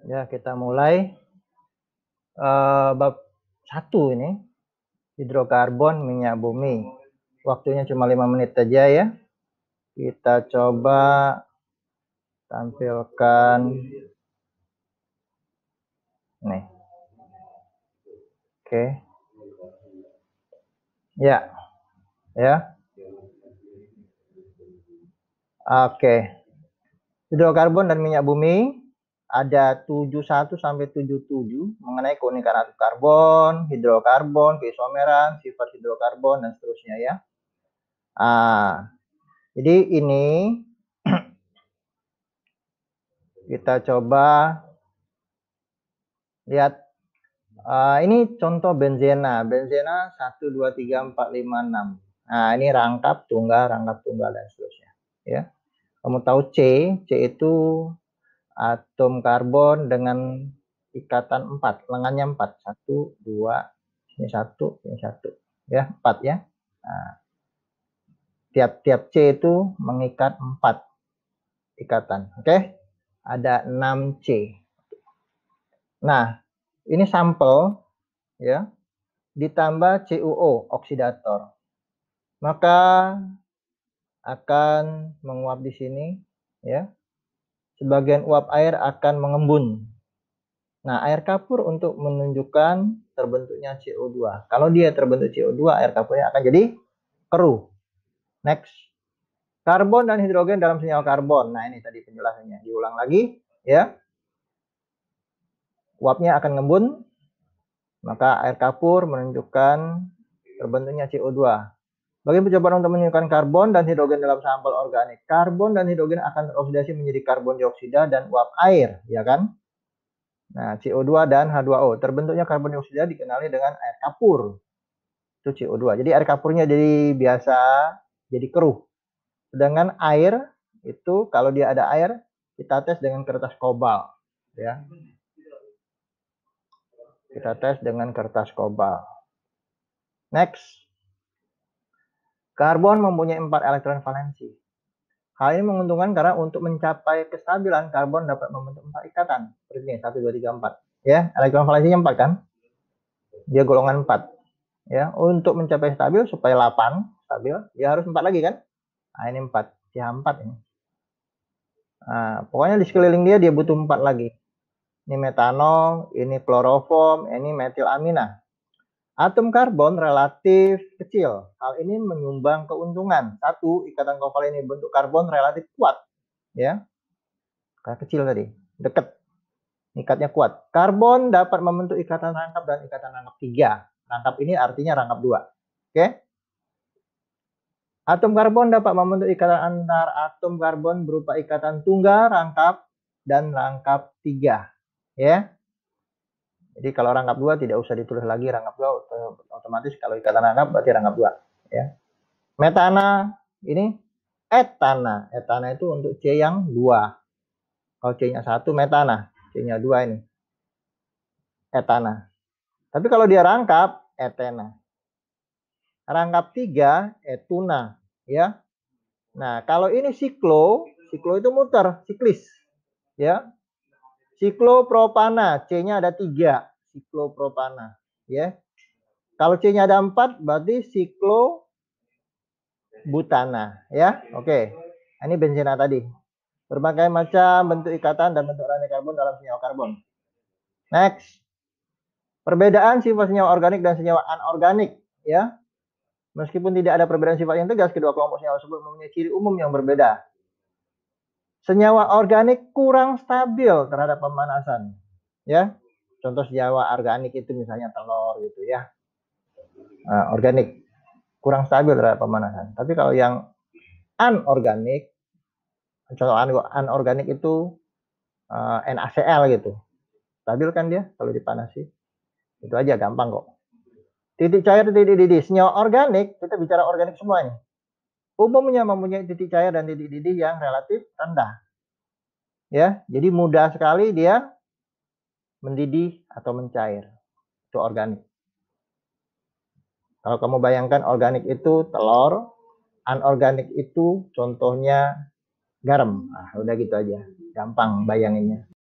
Ya, kita mulai bab 1 ini, hidrokarbon minyak bumi. Waktunya cuma 5 menit saja ya. Kita coba tampilkan nih. Oke. Ya. Ya. Oke. Hidrokarbon dan minyak bumi ada 71 sampai 77 mengenai keunikan atom karbon, hidrokarbon, keisomeran, sifat hidrokarbon dan seterusnya ya. Jadi ini kita coba lihat. Ini contoh benzena. Benzena 1, 2, 3, 4, 5, 6. Nah, ini rangkap tunggal dan seterusnya ya. Kamu tahu C itu atom karbon dengan ikatan 4, lengannya 4. 1, 2, ini 1, ini 1. Ya, 4 ya. Nah, tiap-tiap C itu mengikat 4 ikatan. Oke? Ada 6 C. Nah, ini sampel ya. Ditambah CuO, oksidator. Maka akan menguap di sini ya. Sebagian uap air akan mengembun. Nah, air kapur untuk menunjukkan terbentuknya CO2. Kalau dia terbentuk CO2, air kapurnya akan jadi keruh. Next. Karbon dan hidrogen dalam senyawa karbon. Nah, ini tadi penjelasannya. Diulang lagi ya. Uapnya akan ngembun, maka air kapur menunjukkan terbentuknya CO2. Bagi percobaan untuk menunjukkan karbon dan hidrogen dalam sampel organik. Karbon dan hidrogen akan teroksidasi menjadi karbon dioksida dan uap air, ya kan? Nah, CO2 dan H2O. Terbentuknya karbon dioksida dikenali dengan air kapur. Itu CO2. Jadi air kapurnya jadi biasa, jadi keruh. Sedangkan air itu kalau dia ada air, kita tes dengan kertas kobal, ya. Kita tes dengan kertas kobal. Next. Karbon mempunyai 4 elektron valensi. Hal ini menguntungkan karena untuk mencapai kestabilan karbon dapat membentuk 4 ikatan. Seperti ini, 1, 2, 3, 4. Ya, elektron valensinya 4 kan? Dia golongan 4. Ya, untuk mencapai stabil supaya 8 stabil, dia harus 4 lagi kan? Nah, ini 4. CH4 ini. Nah, pokoknya di sekeliling dia butuh 4 lagi. Ini metanol, ini kloroform, ini metilamina. Atom karbon relatif kecil. Hal ini menyumbang keuntungan. 1, ikatan kovalen ini bentuk karbon relatif kuat. Ya, karena kecil tadi, dekat. Ikatnya kuat. Karbon dapat membentuk ikatan rangkap dan ikatan rangkap 3. Rangkap ini artinya rangkap 2. Oke? Atom karbon dapat membentuk ikatan antar atom karbon berupa ikatan tunggal, rangkap, dan rangkap 3. Ya. Jadi kalau rangkap 2 tidak usah ditulis lagi rangkap 2, otomatis kalau ikatan rangkap berarti rangkap 2. Ya. Metana ini etana. Etana itu untuk C yang 2. Kalau C-nya 1 metana, C-nya 2 ini etana. Tapi kalau dia rangkap etena. Rangkap 3 etuna ya. Nah, kalau ini siklo itu muter, siklis ya. Siklopropana, C-nya ada 3, siklopropana ya. Kalau C-nya ada 4 berarti siklobutana ya. Oke. Ini benzena tadi. Berbagai macam bentuk ikatan dan bentuk rantai karbon dalam senyawa karbon. Next. Perbedaan sifat senyawa organik dan senyawa anorganik ya. Meskipun tidak ada perbedaan sifat yang tegas, kedua kelompok senyawa tersebut mempunyai ciri umum yang berbeda. Senyawa organik kurang stabil terhadap pemanasan. Ya. Contoh senyawa organik itu misalnya telur gitu ya. Organik kurang stabil terhadap pemanasan. Tapi kalau yang anorganik, contoh anorganik itu NaCl gitu. Stabil kan dia kalau dipanasi. Itu aja gampang kok. Titik cair, titik didih. Senyawa organik, kita bicara organik semua ini. Umumnya mempunyai titik cair dan titik didih yang relatif rendah. Ya, jadi mudah sekali dia mendidih atau mencair. Itu organik. Kalau kamu bayangkan organik itu telur, anorganik itu contohnya garam. Nah, udah gitu aja. Gampang bayanginnya.